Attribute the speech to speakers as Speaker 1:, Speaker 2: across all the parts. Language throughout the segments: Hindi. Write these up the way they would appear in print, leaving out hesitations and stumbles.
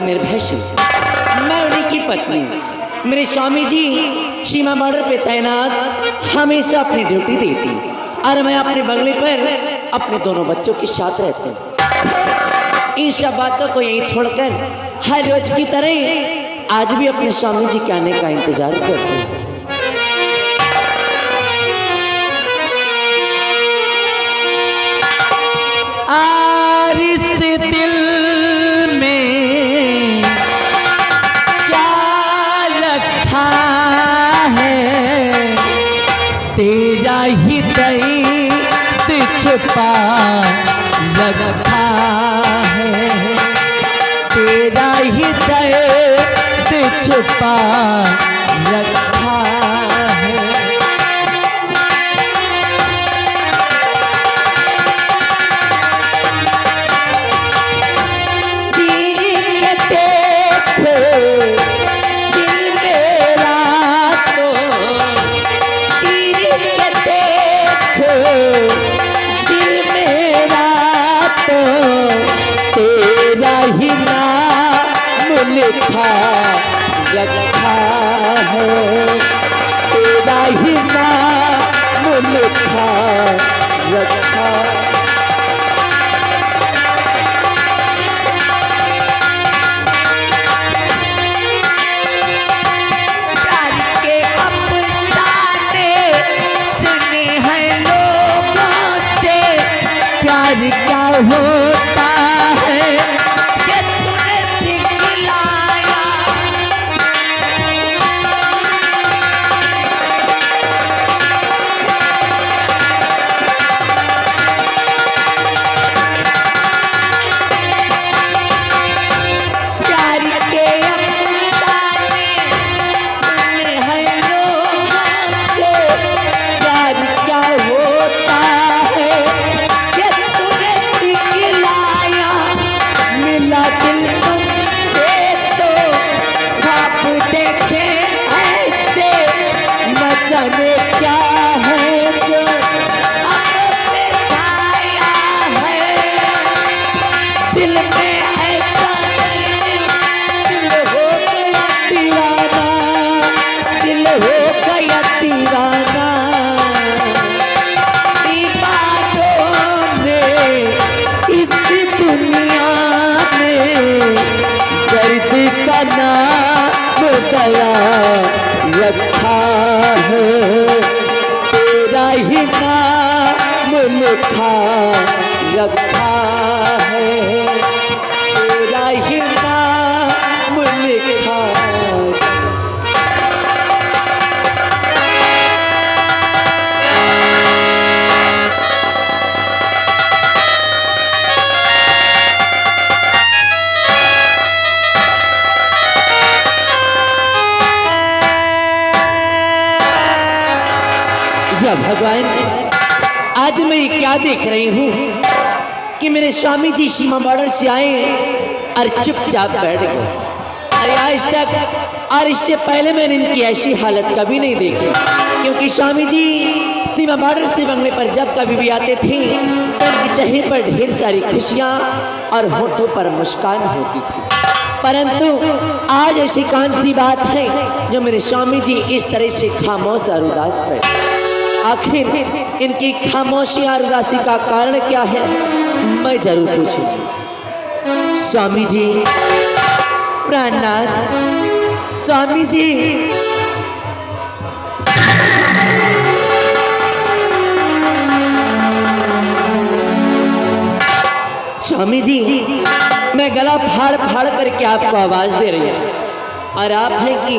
Speaker 1: निर्भय से मैं उन्हीं की पत्नी, मेरे स्वामी जी सीमा बॉर्डर पे तैनात हमेशा अपनी ड्यूटी देती और मैं अपने बंगले पर अपने दोनों बच्चों के साथ रहती हूँ। इन सब बातों को यहीं छोड़कर हर रोज की तरह आज भी अपने स्वामी जी के आने का इंतजार करती हूँ। और इस दिल में क्या रखा है, तेरा ही दर्द छुपा रखा है, तेरा ही दर्द छुपा रखा है। लिखा रखा है, तेरा ही नाम लिखा रखा। प्यार के अफसाने सुने हैं लोगों से, प्यार क्या होता है क्या है जो अब पे छाया है, दिल में ऐसा दर्द, दिल हो गया दीवाना, दिल हो गया दीवाना। दीवारों ने इस दुनिया में दर्द का नाम दया रखा है, तेरा ही नाम लिखा रखा है, तेरा ही नाम लिखा। भगवान, आज मैं क्या देख रही हूँ कि मेरे स्वामी जी सीमा बॉर्डर से आए और चुपचाप बैठ गए। अरे आज तक और इससे पहले मैंने इनकी ऐसी हालत कभी नहीं देखी, क्योंकि स्वामी जी सीमा बॉर्डर से बंगले पर जब कभी भी आते थे तो उनके चेहरे पर ढेर सारी खुशियाँ और होठों पर मुस्कान होती थी। परंतु आज ऐसी कौन सी बात है जो मेरे स्वामी जी इस तरह से खामोश और उदास बैठे? आखिर इनकी खामोशी और उदासी का कारण क्या है, मैं जरूर पूछूंगी। स्वामी जी प्राणनाथ, स्वामी जी। स्वामी जी, मैं गला फाड़ फाड़ करके आपको आवाज दे रही हूँ और आप हैं कि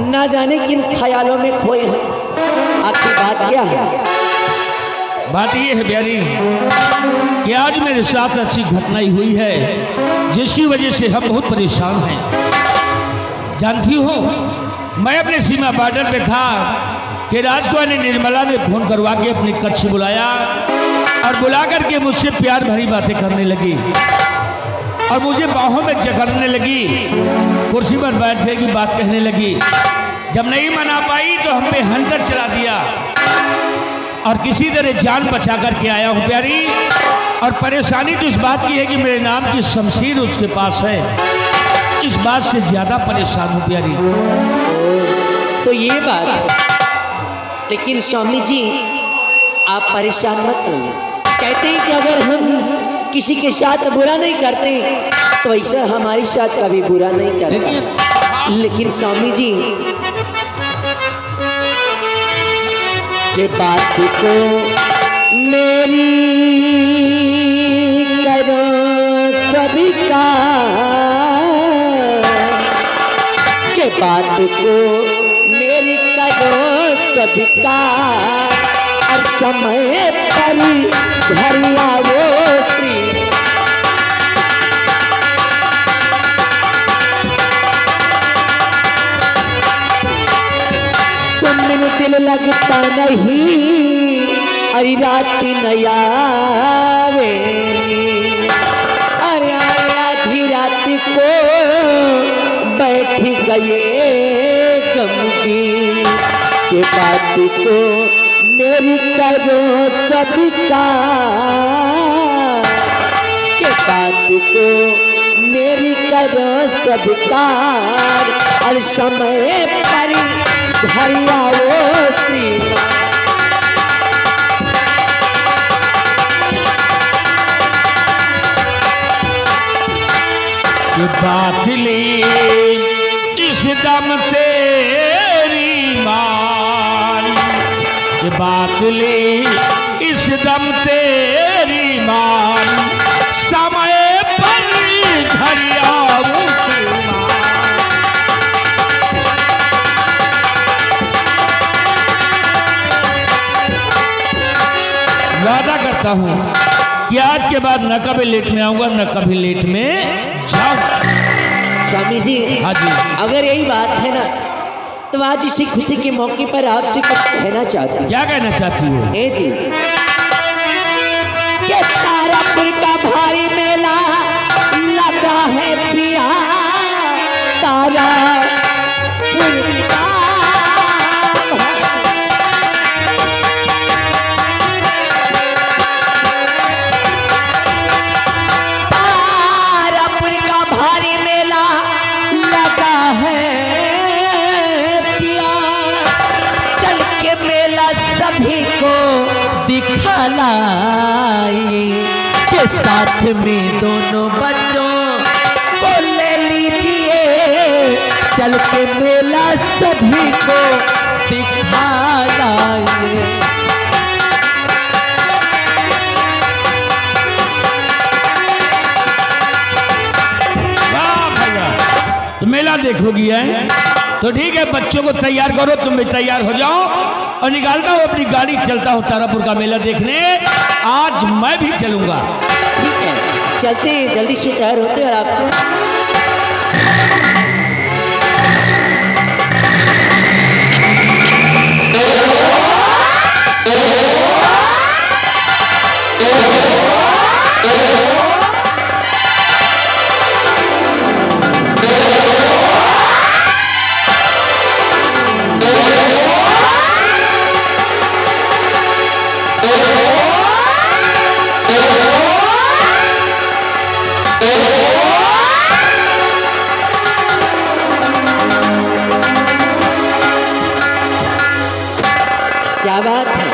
Speaker 1: ना जाने किन ख्यालों में खोए हैं। आपकी बात क्या है?
Speaker 2: बात ये है प्यारी कि आज मेरे साथ अच्छी घटना ही हुई है जिसकी वजह से हम बहुत परेशान हैं। जानती हो, मैं अपने सीमा बॉर्डर पे था कि राजकुमार ने निर्मला ने फोन करवा के अपने कक्ष बुलाया और बुला करके मुझसे प्यार भरी बातें करने लगी और मुझे बाहों में जकड़ने लगी, कुर्सी पर बैठने की बात कहने लगी। जब नहीं मना पाई तो हम पे हंटर चला दिया और किसी तरह जान बचा करके आया हूँ प्यारी। और परेशानी तो इस बात की है कि मेरे नाम की शमशीर उसके पास है इस बात से ज्यादा परेशान हूँ प्यारी।
Speaker 1: तो ये बात है। लेकिन स्वामी जी आप परेशान मत होइए। कहते हैं कि अगर हम किसी के साथ बुरा नहीं करते तो ईश्वर हमारे साथ कभी बुरा नहीं करता। लेकिन स्वामी जी के बात को मेरी करो सभी का, के बात को मेरी करो सभी का, और समय पर घर आओ श्री। तुम मेरे दिल लगता नहीं, अरे रात नया अरे आधी रात को बैठ गए गमगी, के बात को मेरी करो सबका, के बात को मेरी करो सबका, और समय पर घर आओ श्री।
Speaker 2: बात ली इस दम तेरी मान, बात ली इस दम तेरी मान, समय पर घर आऊं वादा करता हूँ कि आज के बाद न कभी लेट में आऊंगा न कभी लेट में जाऊंगा।
Speaker 1: स्वामी जी
Speaker 2: हाँ जी,
Speaker 1: अगर यही बात है ना तो आज इसी खुशी के मौके पर आपसे कुछ कहना चाहती हूँ।
Speaker 2: क्या कहना चाहती हो?
Speaker 1: ए जी के तारापुर का भारी मेला लगा है प्रिया, तारापुर का भारी मेला लगा है प्रिया, चल के मेला सभी को दिखलाए, के साथ में दोनों बच्चों को ले लीजिए, चल के मेला सभी को दिखलाए।
Speaker 2: तो मेला देखोगी है तो ठीक है, बच्चों को तैयार करो, तुम भी तैयार हो जाओ और निकालता हूँ अपनी गाड़ी, चलता हूँ तारापुर का मेला देखने। आज मैं भी चलूंगा।
Speaker 1: ठीक है चलते हैं, जल्दी से तैयार होते हैं। और आप क्या बात है,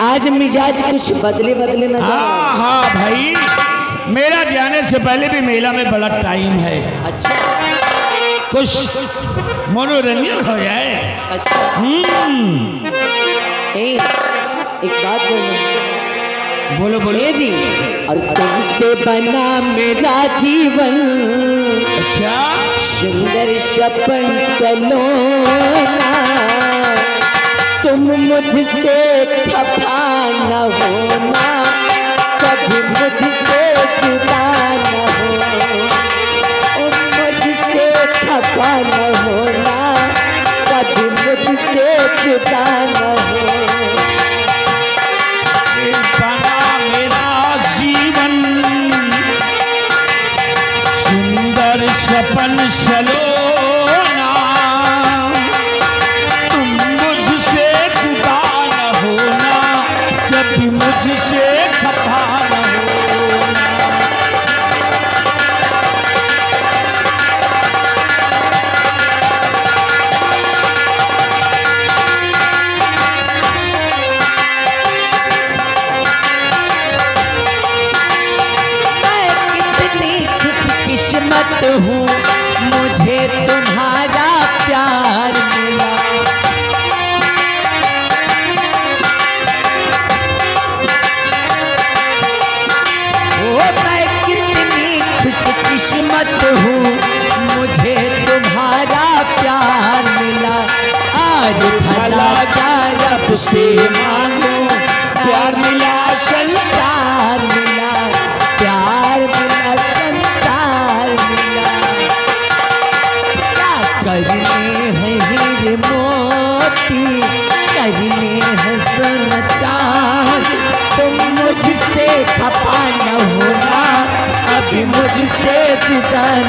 Speaker 1: आज मिजाज कुछ बदले बदले नजर आ रहा है।
Speaker 2: हाँ भाई, मेरा जाने से पहले भी मेला में बड़ा टाइम है।
Speaker 1: अच्छा
Speaker 2: कुछ मनोरंजन हो जाए।
Speaker 1: अच्छा एक बात
Speaker 2: बोलो बोलो।
Speaker 1: ए जी, और तुमसे बना मेरा जीवन,
Speaker 2: अच्छा
Speaker 1: सुंदर सपन सलोना, तुम मुझसे खफा न होना, कभी मुझसे जुदा न हो, मुझसे खफा न होना, कभी मुझसे जुदा न हो।
Speaker 2: बना मेरा जीवन सुंदर सपन सलोना, मुझसे खफा न होना।
Speaker 1: किस्मत हूँ, मुझे तुम्हारा प्यार मिला। ओ मैं कितनी खुशकिस्मत हूँ, मुझे तुम्हारा प्यार मिला। आज भला क्या रब से मांगो, प्यार मिला संसार मिला, प्यार मिला संसार मिला। क्या करने हैं हीरे मोती, करने हैं सोना चांदी। तुम मुझसे खफा न होना, अभी मुझसे जुदा न।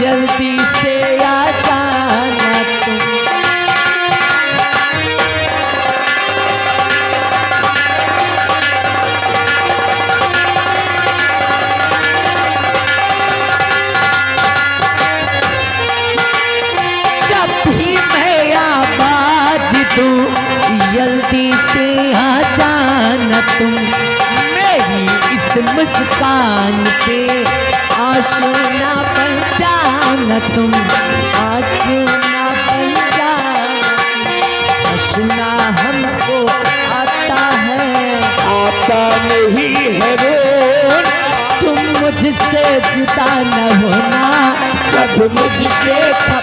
Speaker 1: जल्दी से आ जाना तुम। जब भी मैं आवाज दूं, जल्दी से आ जाना तुम। मेरी इस मुस्कान पे आंसू ना बन जाना तुम, आंसू ना बन जाना। हंसना हमको आता है, आता नहीं है रोना। तुम मुझसे जुदा न होना, कब मुझसे खफा।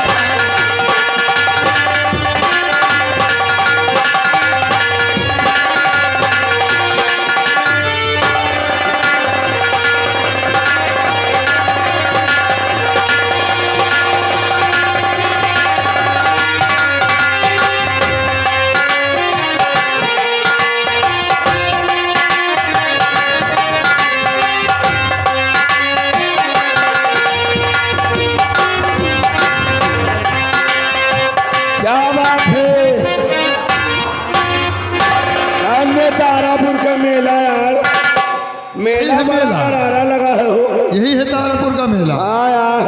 Speaker 3: तारापुर का मेला यार, मेला बड़ा लगा है।
Speaker 4: यही है तारापुर का मेला।
Speaker 3: हाँ यार,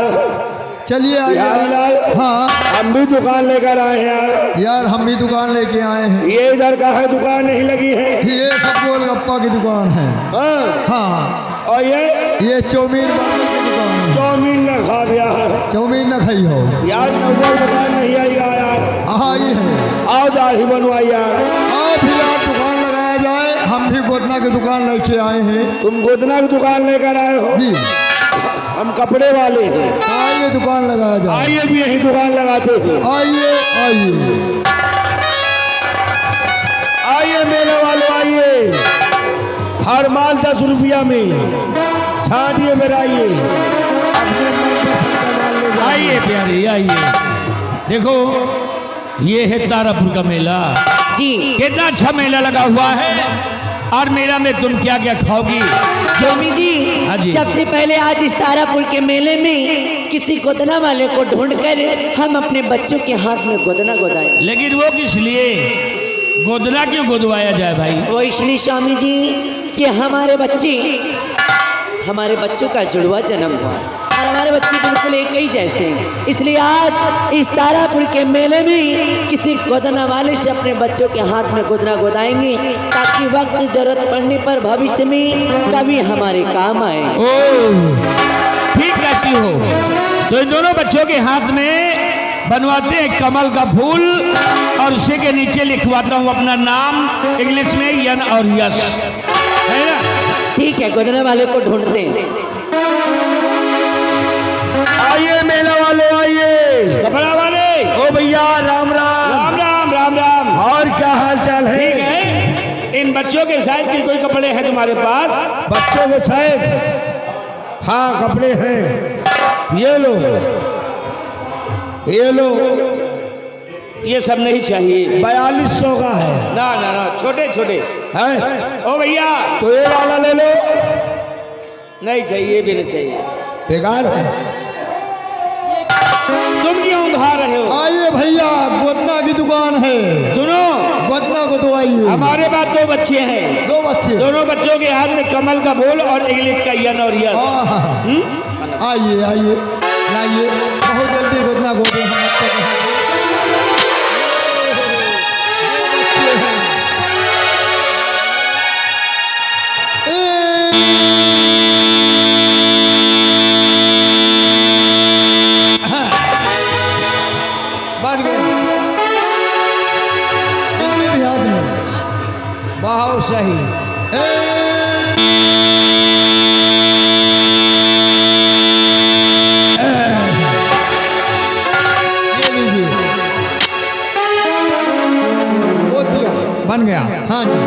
Speaker 4: चलिए
Speaker 3: लाल।
Speaker 4: हाँ,
Speaker 3: हम भी दुकान लेकर आए हैं यार।
Speaker 4: यार हम भी दुकान लेके आए हैं।
Speaker 3: ये इधर का है, दुकान नहीं लगी है।
Speaker 4: ये सब गोलगप्पा की दुकान है।
Speaker 3: हाँ
Speaker 4: हाँ,
Speaker 3: और
Speaker 4: ये चौमीन की दुकान है।
Speaker 3: चौमीन न खा यार,
Speaker 4: चौमीन न खाई हो
Speaker 3: यार। नव्वद दुकान नहीं आएगा यार।
Speaker 4: हाँ ये है।
Speaker 3: आओ दाढ़ी बनवाई यार।
Speaker 4: आओ फिर यार दुकान लगाया जाए। हम भी गोदना की दुकान लेके आए हैं।
Speaker 3: तुम गोदना की दुकान लेकर आए हो
Speaker 4: जी,
Speaker 3: हम कपड़े वाले हैं।
Speaker 4: आइए दुकान लगाया जाए।
Speaker 3: आइए भी यही दुकान लगाते हैं।
Speaker 4: आइए आइए
Speaker 3: आइए मेले वाले आइए। हर माल 10 रुपया में छाटिए मेरा।
Speaker 2: आइए प्यारे आइए। देखो ये है तारापुर का मेला।
Speaker 1: जी
Speaker 2: कितना अच्छा मेला लगा हुआ है। और मेला में तुम क्या क्या खाओगी?
Speaker 1: स्वामी
Speaker 2: हाँ
Speaker 1: जी,
Speaker 2: जी।
Speaker 1: सबसे पहले आज इस तारापुर के मेले में किसी गोदना वाले को ढूंढकर हम अपने बच्चों के हाथ में गोदना गोदाएं।
Speaker 2: लेकिन वो किस लिए? गोदना क्यों गोदवाया जाए भाई?
Speaker 1: वो इसलिए स्वामी जी कि हमारे बच्चों का जुड़वा जन्म हुआ और हमारे बच्चे बिल्कुल एक ही जैसे हैं। इसलिए आज इस तारापुर के मेले में किसी गोदना वाले से अपने बच्चों के हाथ में गोदना गोदाएंगे, ताकि वक्त जरूरत पड़ने पर भविष्य में कभी हमारे काम आए।
Speaker 2: ओ ठीक कहती हो। तो इन दोनों बच्चों के हाथ में बनवाते हैं कमल का फूल और उसी के नीचे लिखवाता हूँ अपना नाम इंग्लिश में यन और यश, है ना?
Speaker 1: ठीक है, गोदना वाले को ढूंढते हैं।
Speaker 3: आइए मेला वाले आइए।
Speaker 2: कपड़ा वाले।
Speaker 3: ओ भैया राम राम।
Speaker 2: राम राम राम राम।
Speaker 3: और क्या हाल चाल है?
Speaker 2: ठीक है। इन बच्चों के साइज के कोई कपड़े हैं तुम्हारे पास?
Speaker 3: बच्चों के साइज? हाँ कपड़े हैं। ये लो ये लो।
Speaker 2: ये सब नहीं चाहिए।
Speaker 3: 4200 का है।
Speaker 2: ना ना ना, छोटे छोटे
Speaker 3: है।
Speaker 2: ओ भैया
Speaker 3: तो ये वाला ले लो।
Speaker 2: नहीं चाहिए, भी नहीं चाहिए,
Speaker 3: बेकार है।
Speaker 2: तुम क्यों उधार रहे हो?
Speaker 4: आइए भैया, गोदना की दुकान है।
Speaker 2: सुनो,
Speaker 4: गोदना को दवाइए।
Speaker 3: हमारे पास 2 बच्चे हैं,
Speaker 4: 2 बच्चे।
Speaker 3: दोनों बच्चों के हाथ में कमल का बोल और इंग्लिश का यन और यस।
Speaker 4: आइए आइए लाइए, बहुत जल्दी गोदना को दे। बन गए याद में, बहुत सही। ये लीजिए, वो दिया, बन गया। हाँ जी,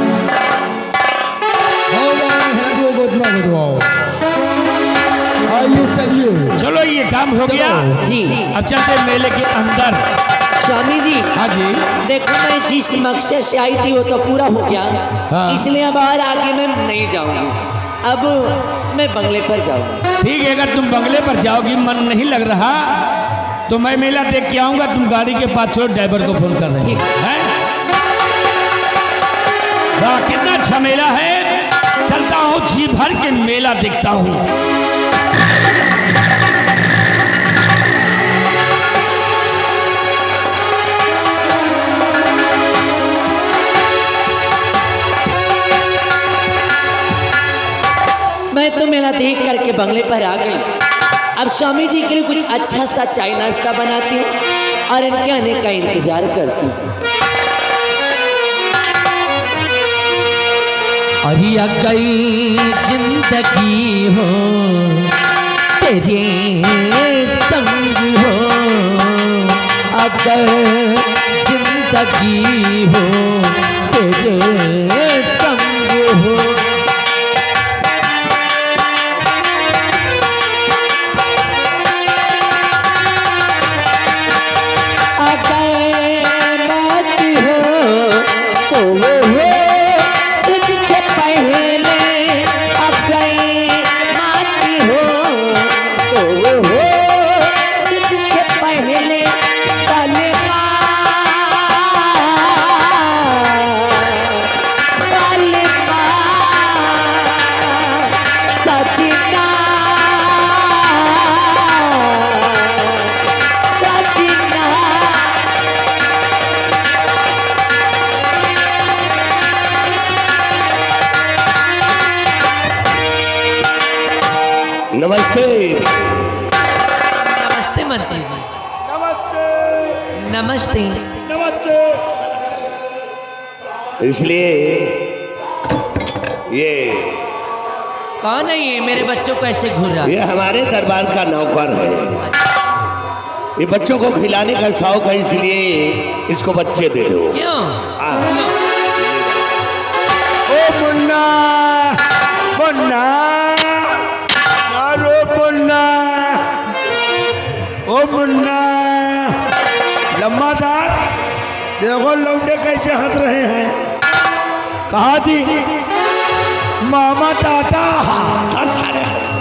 Speaker 4: गोदना को दबाओ। आइए चलिए।
Speaker 2: चलो ये काम हो गया
Speaker 1: जी।
Speaker 2: अब चलते मेले के अंदर।
Speaker 1: स्वामी जी,
Speaker 2: हाँ जी।
Speaker 1: देखो मैं जिस मकसद से आई थी वो तो पूरा हो गया,
Speaker 2: हाँ।
Speaker 1: इसलिए अब और आगे मैं नहीं जाऊंगी। अब मैं बंगले पर जाऊंगा।
Speaker 2: ठीक है, अगर तुम बंगले पर जाओगी, मन नहीं लग रहा तो मैं मेला देख के आऊंगा। तुम गाड़ी के पास छोड़, ड्राइवर को फोन कर रहे
Speaker 1: ठीक
Speaker 2: हैं। वाह, कितना अच्छा मेला है। चलता हूँ, जी भर के मेला देखता हूँ।
Speaker 1: मैं तो मेला देख करके बंगले पर आ गई। अब स्वामी जी के लिए कुछ अच्छा सा चाय नाश्ता बनाती हूँ और इनके आने का इंतजार करती हूँ। अरे गई जिंदगी हो तेरे संग हो, अगर जिंदगी हो तेरे संग हो।
Speaker 5: नमस्ते।
Speaker 1: नमस्ते मंत्री जी।
Speaker 3: नमस्ते
Speaker 1: नमस्ते।
Speaker 3: नमस्ते।
Speaker 5: इसलिए ये
Speaker 1: कौन है ये? मेरे बच्चों को ऐसे घूर रहा है?
Speaker 5: ये हमारे दरबार का नौकर है। ये बच्चों को खिलाने का शौक है, इसलिए इसको बच्चे दे दो।
Speaker 1: क्यों?
Speaker 5: हाँ।
Speaker 3: ओ मुन्ना, मुन्ना, मारो मुन्ना, ओ मुन्ना। लम्बादार, देखो लौंडे कैसे हंस रहे हैं। कहा थी मामा टाटा,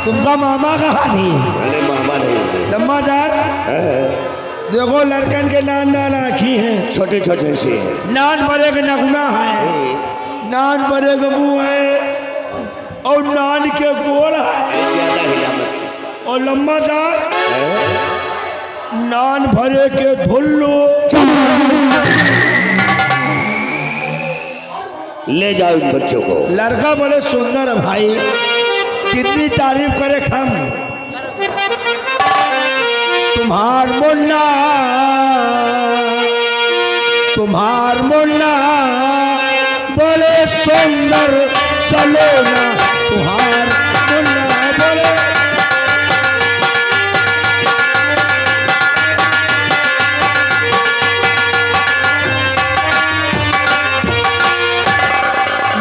Speaker 3: तुमका मामा कहा थी?
Speaker 5: अरे मामा नहीं,
Speaker 3: लम्बादार, देखो लड़कन के नान नान आँखी हैं,
Speaker 5: छोटे छोटे से हैं।
Speaker 3: नान बड़े के नगुना है, नान बड़े के मुँह है और नान के गोल है
Speaker 5: ज्यादा हिला मत।
Speaker 3: और लंबादार नान भरे के धुल्लू।
Speaker 5: ले जाओ इन बच्चों को।
Speaker 3: लड़का बड़े सुंदर है भाई, कितनी तारीफ करे हम। तुम्हार मुन्ना, तुम्हार मुन्ना बड़े सुंदर सलोना, तुम्हार मुन्ना बड़े।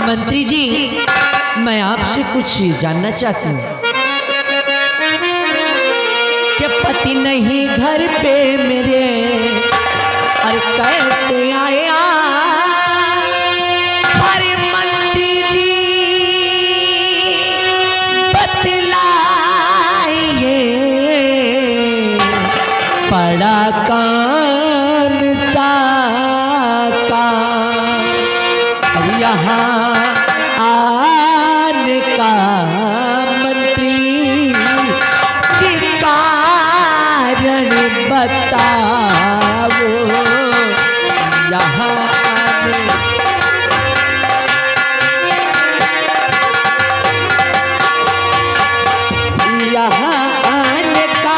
Speaker 1: मंत्री जी, मैं आपसे कुछ जानना चाहती हूँ कि पति नहीं घर पे मेरे, अरे कैसे आया? अरे मंत्री जी बतलाइए, पड़ा कान सा का। यहाँ आने का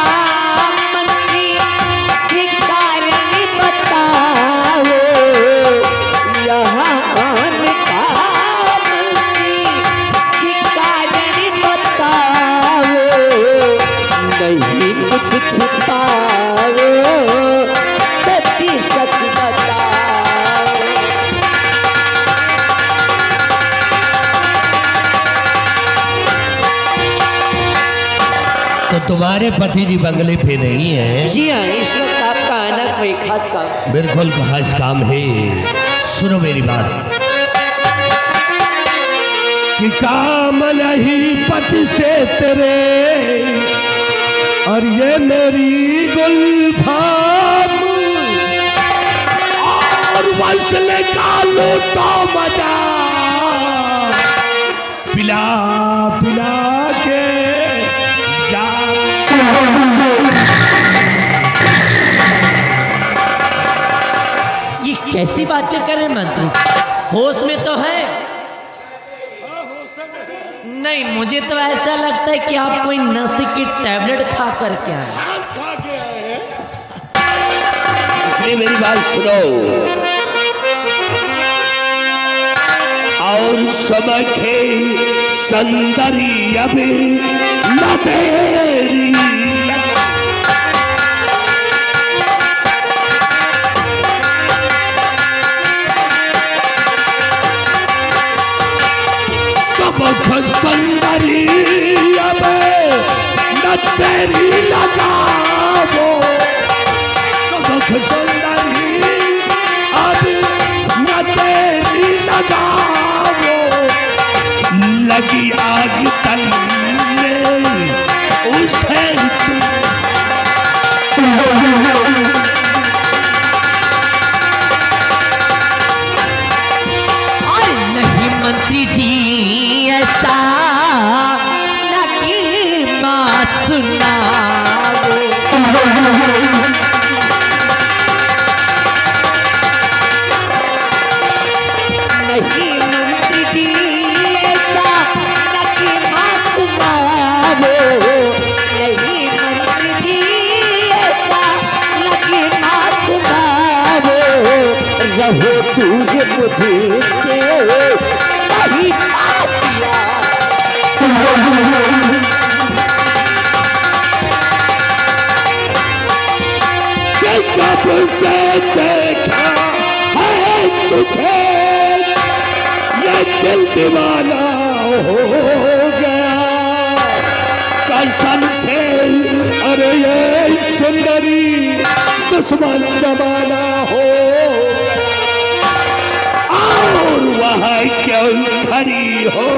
Speaker 1: मंत्री जी कारण बताओ, यहाँ आने का मंत्री जी कारण बताओ, नहीं कुछ छिपाओ, सच्ची सच बताओ।
Speaker 5: तो तुम्हारे पति जी बंगले पे नहीं है?
Speaker 1: जी हाँ, इस वक्त आपका आना कोई खास काम?
Speaker 5: बिल्कुल खास काम है। सुनो मेरी बात
Speaker 3: कि काम नहीं पति से तेरे, और ये मेरी गुलफाम, और वसल का लूटो मजा, पिला पिला के जा।
Speaker 1: ये कैसी बातें कर रहे मंत्री? होश में तो है? नहीं, मुझे तो ऐसा लगता है कि आप कोई नशे की टैबलेट खा करके आए।
Speaker 5: इसलिए मेरी बात सुनो, और समय के संदरी अभी न तेरी
Speaker 3: खंदरी अब न तेरी लगावो, खंदरी अब न तेरी लगावो,
Speaker 5: लगी आग तन में उसे
Speaker 1: और नहीं मंत्री जी ऐसा नहीं बात सुनाओ, नहीं मंत्री जी ऐसा नहीं बात सुनाओ, नहीं मंत्री जी ऐसा नहीं बात सुनाओ, रहो दूर मुझे से नहीं पास दिया।
Speaker 3: जब से देखा है तुझे ये दिल दीवाना हो गया, कसम से अरे ये सुंदरी दुश्मन जमाना हो,
Speaker 5: और वह क्यों खड़ी हो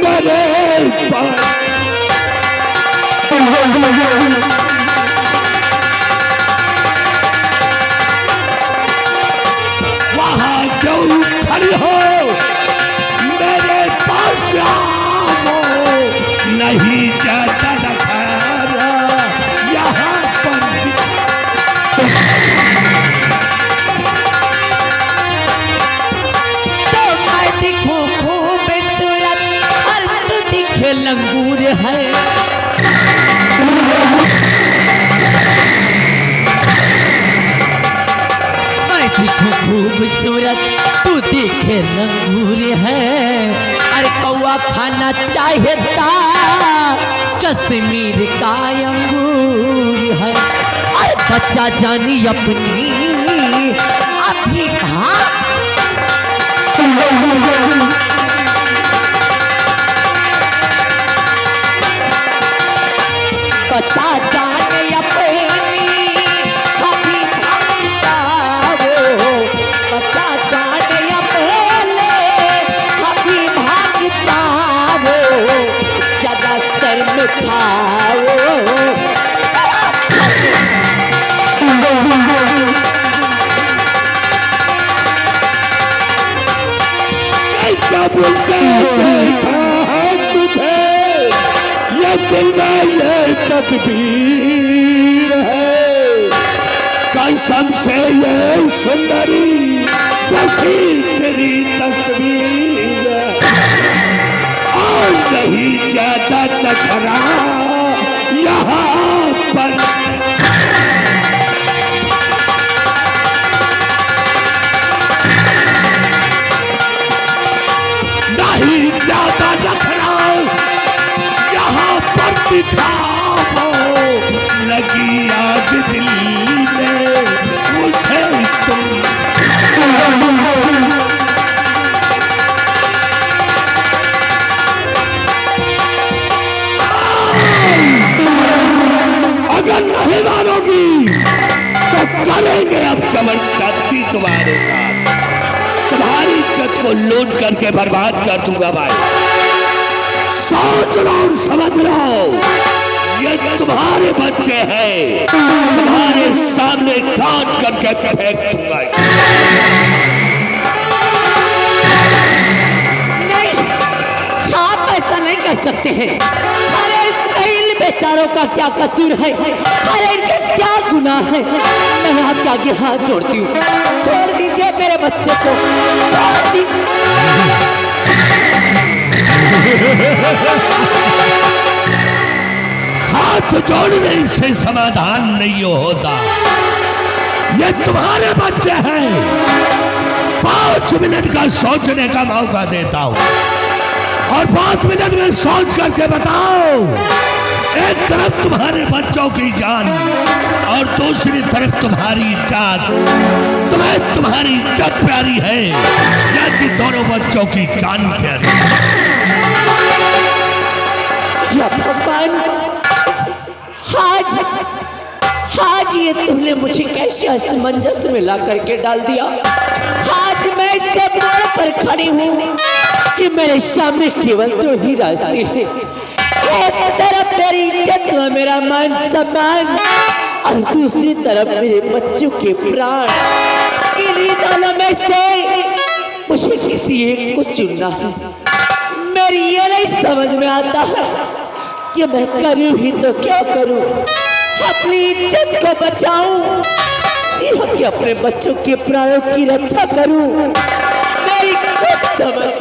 Speaker 5: मेरे पास?
Speaker 3: वहाँ क्यों खड़ी हो मेरे पास आओ,
Speaker 5: नहीं जाता
Speaker 3: नखारा यहाँ पर
Speaker 1: तो मैं दिखूं खूबसूरत और तू दिखे लंगूर है, मैं दिखूं खूबसूरत तू दिखे लंगूर है, अरे कौआ खाना चाहता कश्मीर का अंगूर है, अरे बच्चा जानी अपनी अभी भाग बच्चा जाने अपनी अभी भाग जाओ, बच्चा जाने अपने अभी भाग जाओ, ज्यादा सर में खाओ,
Speaker 3: जब से देखा है तुझे ये दिल में ये तदबीर है, कसम से ये सुंदरी बसी तेरी तस्वीर, और नहीं ज्यादा नखरा
Speaker 5: दिखाओ लगी आग दिल में मुझे तुम। अगर नहीं मानोगी तो करेंगे अब जबरदस्ती तुम्हारे साथ। तुम्हारी इज्जत को लूट करके बर्बाद कर दूंगा भाई। सोच लो और समझ लो, ये तुम्हारे बच्चे हैं, तुम्हारे सामने काट करके फेंक दूंगा।
Speaker 1: नहीं, आप ऐसा नहीं कर सकते हैं। अरे इस महिल बेचारों का क्या कसूर है? अरे इनका क्या गुनाह है? मैं आपके आगे हाथ जोड़ती हूँ, छोड़ दीजिए मेरे बच्चे को, छोड़ दीजिए।
Speaker 5: हाथ जोड़ने से समाधान नहीं होता। ये तुम्हारे बच्चे हैं। 5 मिनट का सोचने का मौका देता हूं और 5 मिनट में सोच करके बताओ, एक तरफ तुम्हारे बच्चों की जान और दूसरी तरफ तुम्हारी इज्जत। तुम्हें तुम्हारी इज्जत प्यारी है या कि दोनों बच्चों की जान प्यारी?
Speaker 1: या भगवान, आज ये तुमने मुझे कैसे असमंजस में ला करके डाल दिया। आज मैं इससे मोड़ पर खड़ी हूँ कि मेरे सामने केवल 2 ही रास्ते हैं। एक तरफ मेरी इज्जत व मेरा मान सम्मान और दूसरी तरफ मेरे बच्चों के प्राण। इन्हीं दोनों में से मुझे किसी एक को चुनना है। मेरी ये नहीं समझ में आता है कि मैं करूं ही तो क्या करूं, अपनी इज्जत को बचाऊं या कि अपने बच्चों के प्राणों की रक्षा करूं। मेरी कुछ समझ,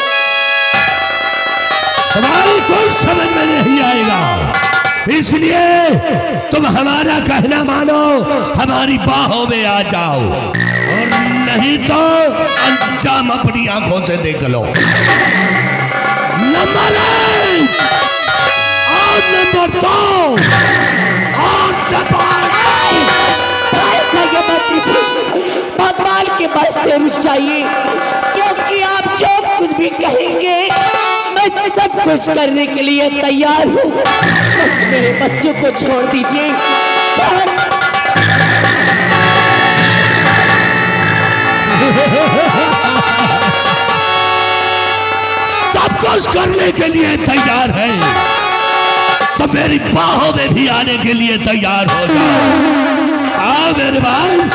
Speaker 5: तुम्हारी कुछ समझ में नहीं आएगा, इसलिए तुम हमारा कहना मानो, हमारी बाहों में आ जाओ, और नहीं तो अंजाम अपनी आंखों से देख लो। नंबर 1 और नंबर 2 और नंबर
Speaker 1: भगवान के वास्ते रुक जाइए, क्योंकि आप जो कुछ भी कहेंगे मैं सब कुछ करने के लिए तैयार हूँ। बस मेरे बच्चों को छोड़ दीजिए।
Speaker 5: सब कुछ करने के लिए तैयार है तो मेरी बाहों में भी आने के लिए तैयार हो जाओ। आओ मेरे पास।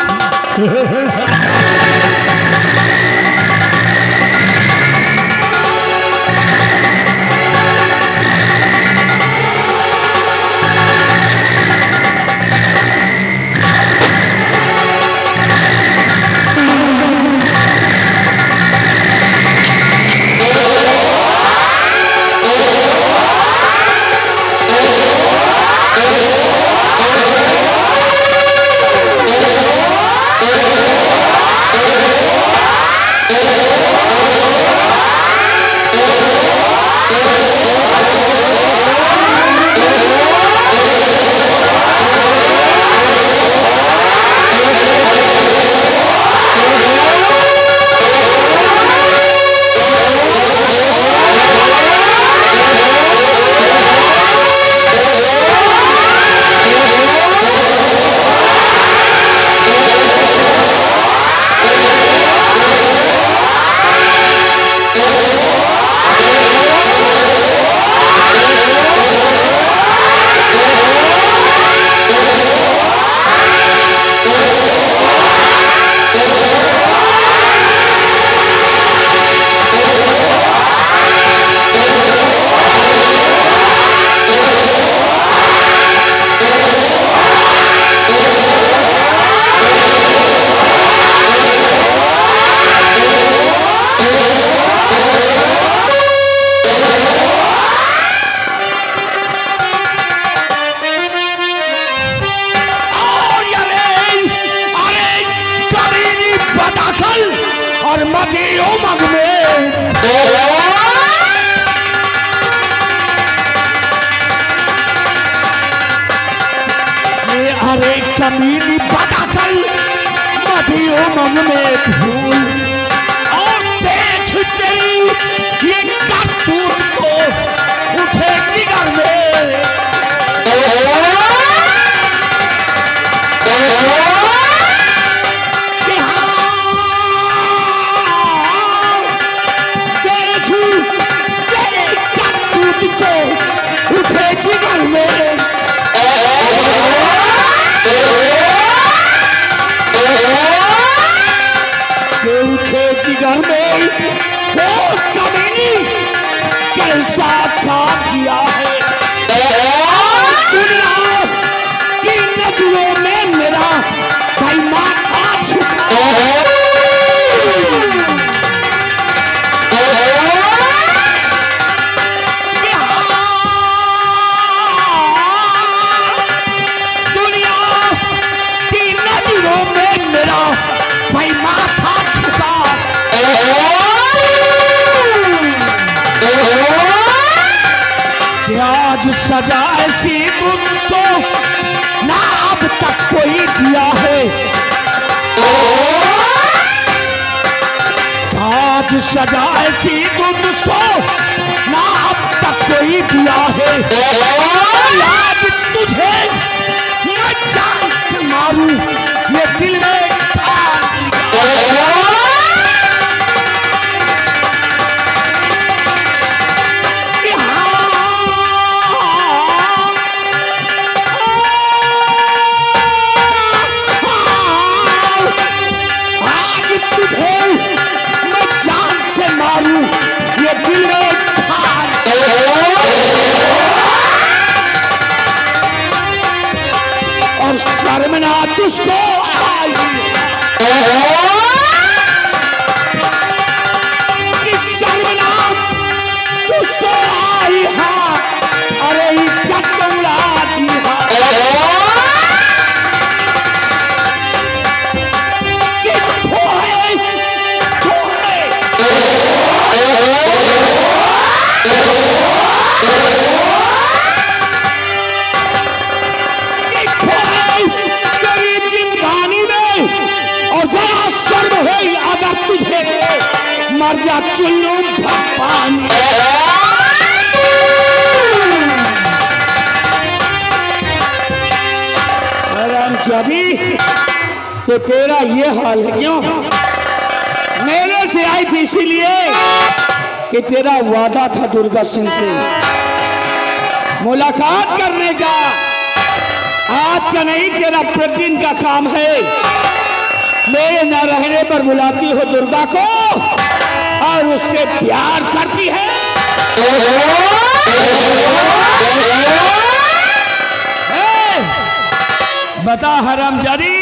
Speaker 5: कमीनी बताकर मधी उमंग में भूल और देख तेरी ये करतूत को उठे जिगर में कि हाँ, देखू तेरे करतूत को उठे जिगर में उठे जिगर में वो कमीनी कैसा काम किया है दुनिया की नजरों में मेरा भाई माथा झुका दुनिया की नजरों में मेरा भाई माथा झुका आज सजा ऐसी मुझको ना अब तक कोई दिया है आज सजा ऐसी मुझको ना अब तक कोई दिया है आज तुझे मैं जान से मारूं ये दिल में और शर्मना तुझको आई शर्मना तुझको आई हाँ अरे इज्जत कमला की हाँ कि थोड़े थोड़े अगर तुझे मर जा चुल्लू भगवान रामचंदी तो तेरा ये हाल है क्यों मेले से आई थी इसीलिए कि तेरा वादा था दुर्गा सिंह से मुलाकात करने का आज का नहीं तेरा प्रतिदिन का काम है मेरे न रहने पर बुलाती हो दुर्गा को और उससे प्यार करती है बता हरामजादी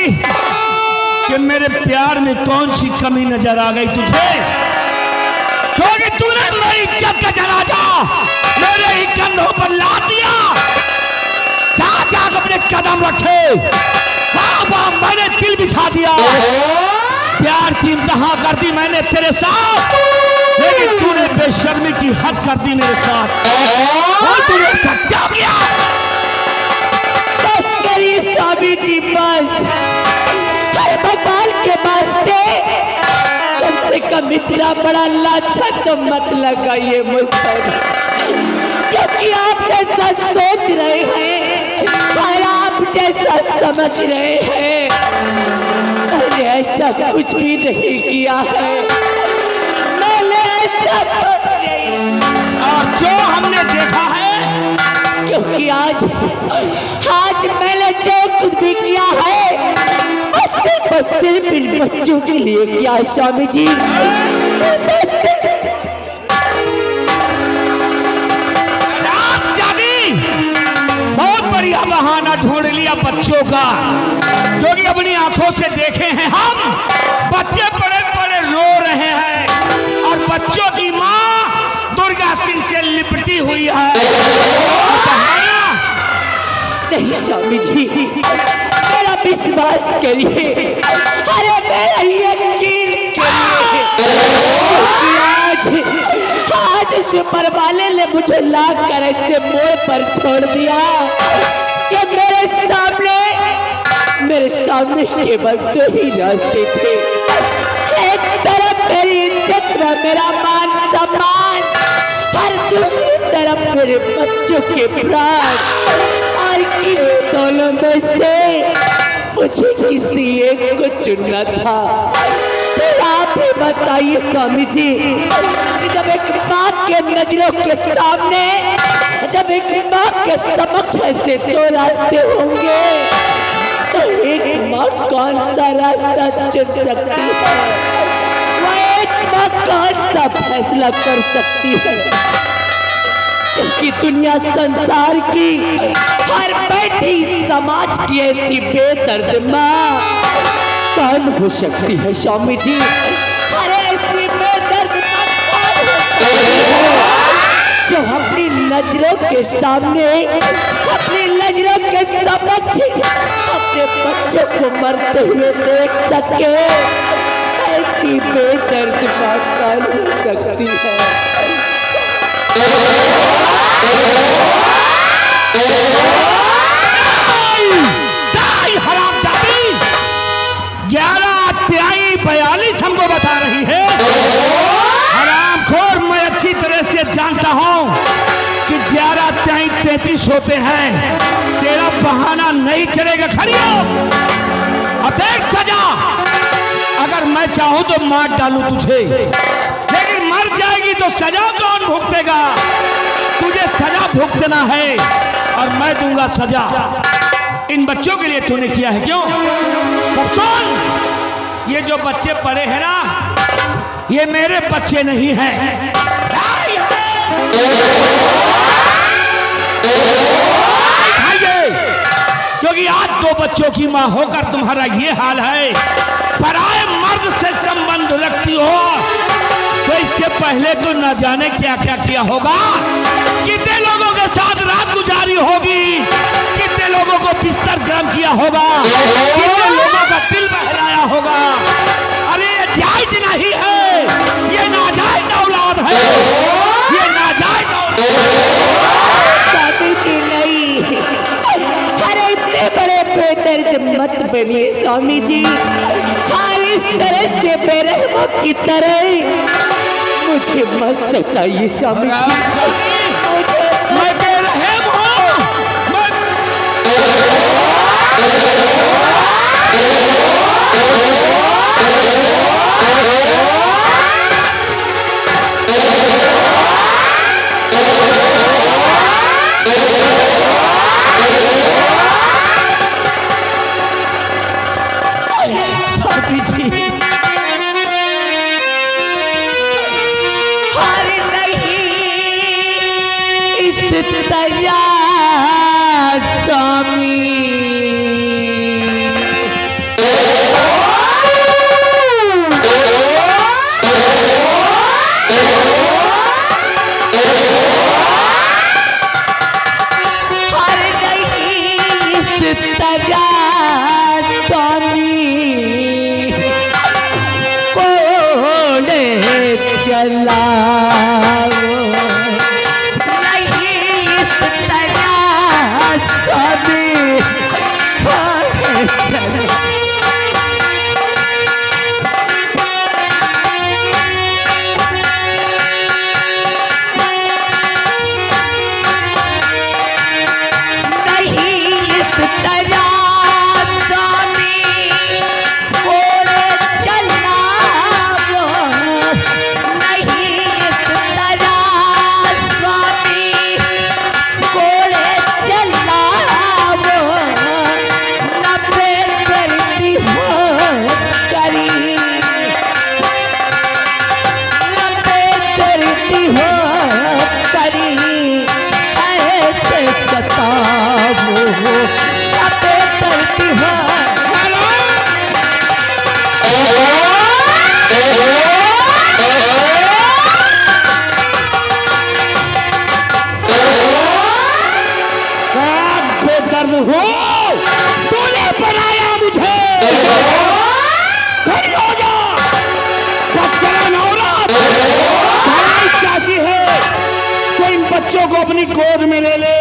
Speaker 5: कि मेरे प्यार में कौन सी कमी नजर आ गई तुझे क्योंकि तूने मेरी इज्जत का जनाजा मेरे ही कंधों पर ला दिया जाकर अपने कदम रखे मैंने दिल बिछा दिया प्यार की इंतहा कर दी मैंने तेरे साथ लेकिन तूने बेशर्मी की हद कर दी मेरे साथ और तूने क्या किया
Speaker 1: बस करिए स्वामी जी बस हर भगवान के वास्ते कम से कम इतना बड़ा लाछन तो मत लगाइए मुझ पर क्योंकि आप जैसा सोच रहे हैं और आप जैसा समझ रहे हैं मैंने ऐसा कुछ भी नहीं किया है मैंने ऐसा कुछ नहीं
Speaker 5: और जो हमने देखा है
Speaker 1: क्योंकि आज मैंने जो कुछ भी किया है वो सिर्फ इन बच्चों के लिए किया है स्वामी जी
Speaker 5: बहुत बढ़िया बहाना ढूंढ लिया बच्चों का क्योंकि अपनी आंखों से देखे हैं हम बच्चे बड़े बड़े रो रहे हैं और बच्चों की माँ दुर्गा सिंह से लिपटी हुई है
Speaker 1: नहीं स्वामी जी मेरा विश्वास करिए अरे मेरा यकीन करिए आज इस ऊपर वाले ने मुझे लाख कर ऐसे मोड़ पर छोड़ दिया कि मेरे सामने मेरे सामने केवल दो ही रास्ते थे। एक तरफ मेरी इज्जत व मेरा मान सम्मान, और दूसरी तरफ मेरे बच्चों के प्राण। और किन्हीं दोनों में से मुझे किसी एक को चुनना था। तो आप ही बताइए स्वामी जी, कि जब एक माँ के नजरों के सामने, जब एक माँ के समक्ष ऐसे दो रास्ते होंगे, तो एक माँ कौन सा रास्ता चुन सकती है? वह एक माँ कौन सा फैसला कर सकती है? क्योंकि दुनिया संसार की हर बैठी समाज की ऐसी बेदर्द माँ कौन हो सकती है स्वामी जी? अरे ऐसी बेदर्द माँ कौन हो सकती है जो अपनी नजरों के सामने, अपनी नजरों के समक्ष अपने बच्चों को मरते हुए देख सके? ऐसी बेदर्द माँ कौन हो सकती है?
Speaker 2: हरामजादी 11 अध्याय 42 हमको बता रही है। हरामखोर, मैं अच्छी तरह से जानता हूँ कि 11 अध्याय 33 होते हैं। तेरा बहाना नहीं चलेगा। खड़ी हो, अतेक सजा। अगर मैं चाहूं तो मार डालूं तुझे, लेकिन मर जाएगी तो सजा कौन भुगतेगा? तुझे सजा भुगतना है और मैं दूंगा सजा। इन बच्चों के लिए तूने किया है क्यों? सब सुन, ये जो बच्चे पड़े हैं ना, ये मेरे बच्चे नहीं हैं। क्योंकि आज 2 बच्चों की मां होकर तुम्हारा ये हाल है। पराए मर्द से संबंध रखती हो तो इसके पहले तो न जाने क्या क्या किया होगा। कितने लोगों के साथ रात गुजारी होगी, कितने लोगों को बिस्तर गर्म किया होगा, कितने लोगों का दिल बहलाया होगा। अरे ये जायज नहीं है, ये नाजायज औलाद है, ये नाजायज
Speaker 1: स्वामी जी नहीं। अरे इतने बड़े बेदर्द मत बनिए स्वामी जी। हर इस तरह से बेरहमों की तरह मुझे मत सताइए स्वामी जी। मुझे
Speaker 2: मैं बेरहम हूँ।
Speaker 1: स्वामी जी, हर नहीं इस तरह स्वामी। हर नहीं इस तरह स्वामी कोने चला नहीं इस तरह स्वामी कोने चला। नहीं इस तरह स्वामी कोने चला वो, नहीं इस तरह स्वामी कोने चला वो। नब्बे करती हो करी, नब्बे करती हो करी, ऐसे सताओ नब्बे करती हो।
Speaker 3: बेदर्द हो, तूने बनाया मुझे। खड़ी हो जा, बच्चन औलाद। भलाई चाहती है तो इन बच्चों को अपनी गोद में ले ले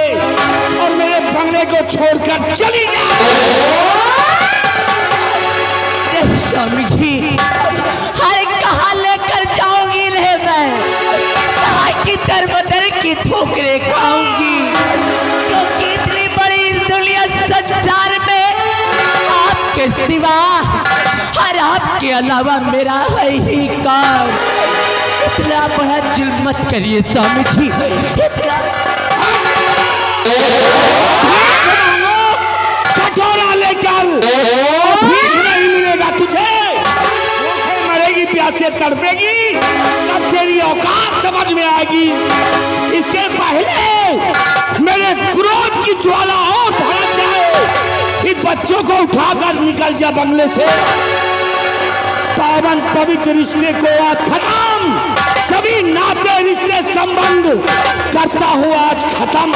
Speaker 3: और मेरे बंगले को छोड़कर चली जा।
Speaker 1: स्वामी जी, अरे कहाँ लेकर जाऊंगी रे मैं? कहाँ की दर बदर की ठोकरें खाऊंगी? क्योंकि इतनी बड़ी इस दुनिया संसार में आपके सिवा और आपके अलावा मेरा है ही कौन? इतना बड़ा जुल्म मत करिए स्वामी जी, इतना
Speaker 3: कटोरा लेकर भीख नहीं मिलेगा तुझे, भूखे मरेगी, प्यासे तड़पेगी, तब तेरी औकात समझ में आएगी। इसके पहले मेरे क्रोध की ज्वाला और भड़क जाए, इन बच्चों को उठाकर निकल जा बंगले से। पावन पवित्र रिश्ते को आज खत्म, सभी नाते रिश्ते संबंध करता हुआ आज खत्म।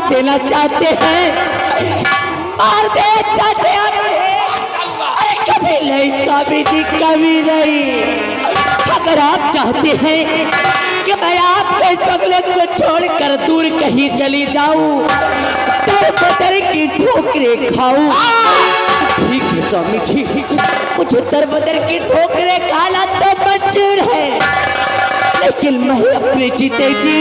Speaker 1: देना चाहते हैं, मार देना चाहते हैं अरे कभी नहीं स्वामी जी, कभी नहीं। अगर आप चाहते हैं कि मैं आपके इस बंगले को छोड़कर दूर कहीं चली जाऊं, दर बदर की ठोकरें खाऊं, ठीक है स्वामी जी, मुझे दर बदर की ठोकरें खाना तो मंजूर है, लेकिन मैं अपने जीते जी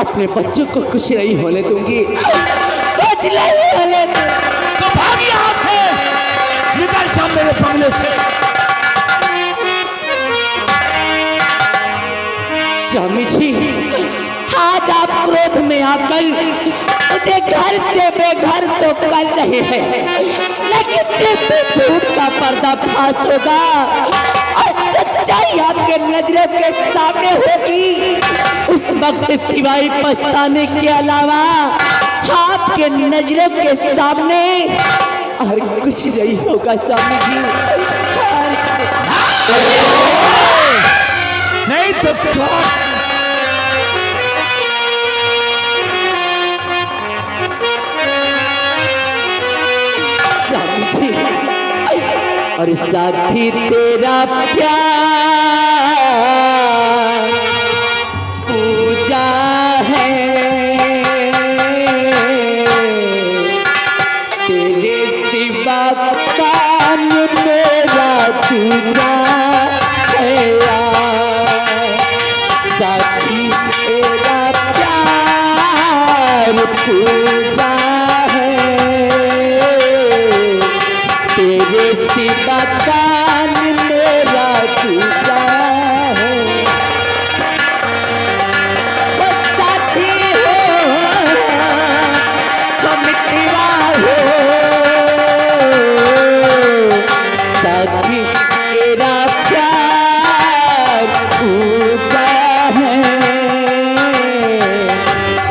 Speaker 1: अपने बच्चों को कुछ नहीं होने दूंगी, कुछ नहीं होने दूंगी।
Speaker 5: तो भाग यहाँ से, निकल जा मेरे बंगले से।
Speaker 1: स्वामी जी, आज आप क्रोध में आकर मुझे घर से बेघर तो कर रहे हैं, लेकिन जिस दिन झूठ का पर्दाफाश होगा और सच्चाई आपके नजरों के सामने होगी, उस वक्त सिवाय पछताने के अलावा आपके नजरों के सामने और कुछ नहीं होगा स्वामी जी, और
Speaker 5: नहीं तो
Speaker 1: स्वामी जी, और साथी तेरा प्यार पूजा है, तेरे सिवा कान मेरा पूजा है यार, साथी तेरा प्यार पूजा है, तेरे सिवा कान मेरा पूजा है। वो साथी हो तो मिटवा हो, साथी तेरा प्यार पूजा है,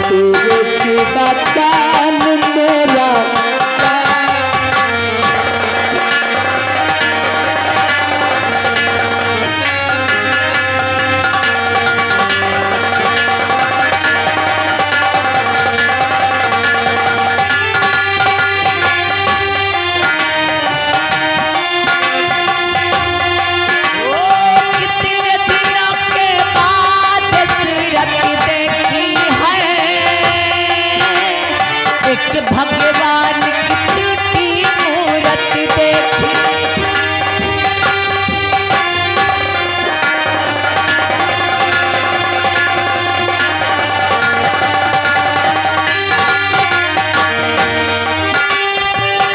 Speaker 1: तेरे सिवा कान मेरा भगवान की टूटी मूरत देखी,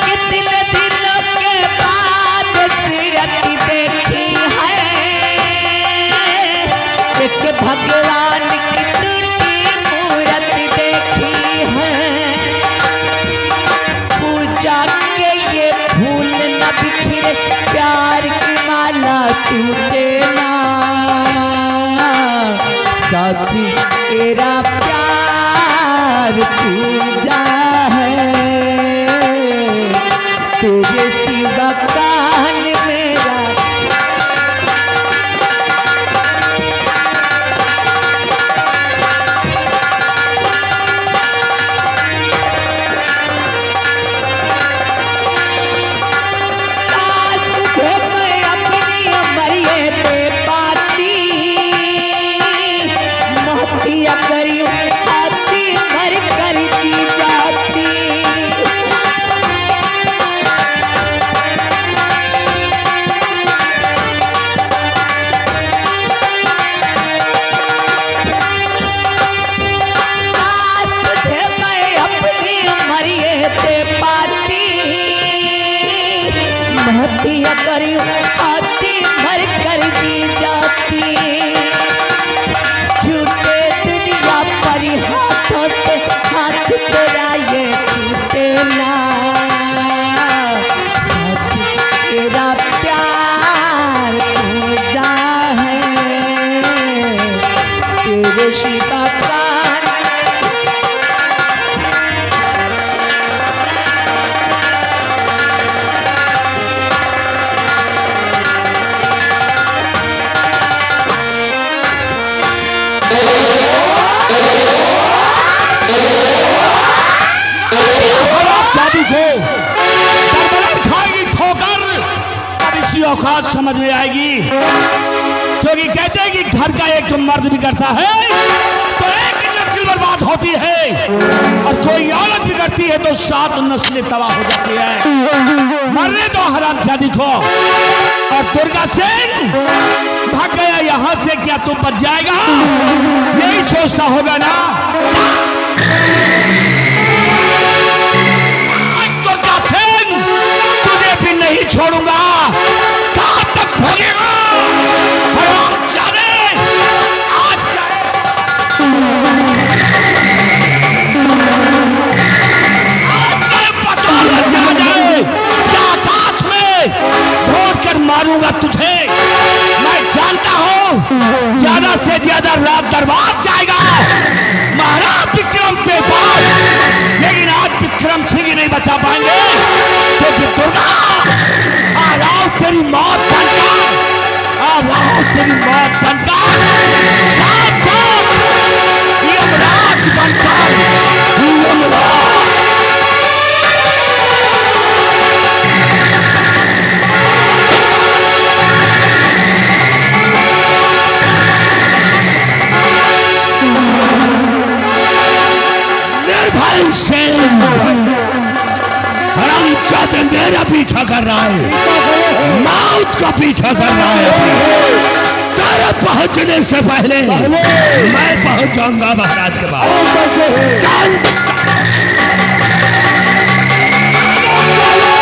Speaker 1: कितने दिनों के बाद सूरत देखी है, एक भगवान की टूटी मूरत देखी है। तेरे सिवा कान मेरा काश तुझे मैं अपनी मरिए ते पाती मोहतिया करियो हाथी भर कर जी जाती काश तुझे मैं अपनी मरिए ते पाती मोहतिया करियो हाथी भर कर जी जाती छूटे दुनिया पर हाथों से हाथ तेरा ये छूटे ना साथ तेरा प्यार पूजा है तेरे शिवा प्राण
Speaker 3: जादू को दरबार खाएगी ठोकर तब इसकी औकात समझ में आएगी। क्योंकि कहते हैं कि घर का एक मर्द बिगड़ता है तो एक नस्ल बर्बाद होती है और कोई औरत बिगड़ती है तो 7 नस्लें तबाह हो जाती है। मरने दो हरामजादी को। और दुर्गा सिंह भाग गया यहाँ से, क्या तू बच जाएगा? यही सोचता होगा ना। दुर्गा सिंह तुझे भी नहीं छोड़ूंगा। कहां तक भोगेगा? हरामजादे, आज जाए। आज जाए, पता लग जाए क्या आकाश में ढूंढ कर मारूंगा तुझे। मैं जानता हूं ज्यादा से ज्यादा रात दरबार जाएगा महाराज विक्रम के पास, लेकिन आज विक्रम सिंह ही नहीं बचा पाएंगे। क्योंकि दुर्गा आ राव तेरी मौत बनकर, आ राव तेरी मौत बनकर, साथ साथ यमराज बनकर, यमराज।
Speaker 5: निर्भय सिंह हरामजादे मेरा पीछा कर रहा है, मौत का पीछा कर रहा है। तेरे पहुंचने से पहले मैं पहुंच जाऊंगा महाराज के पास।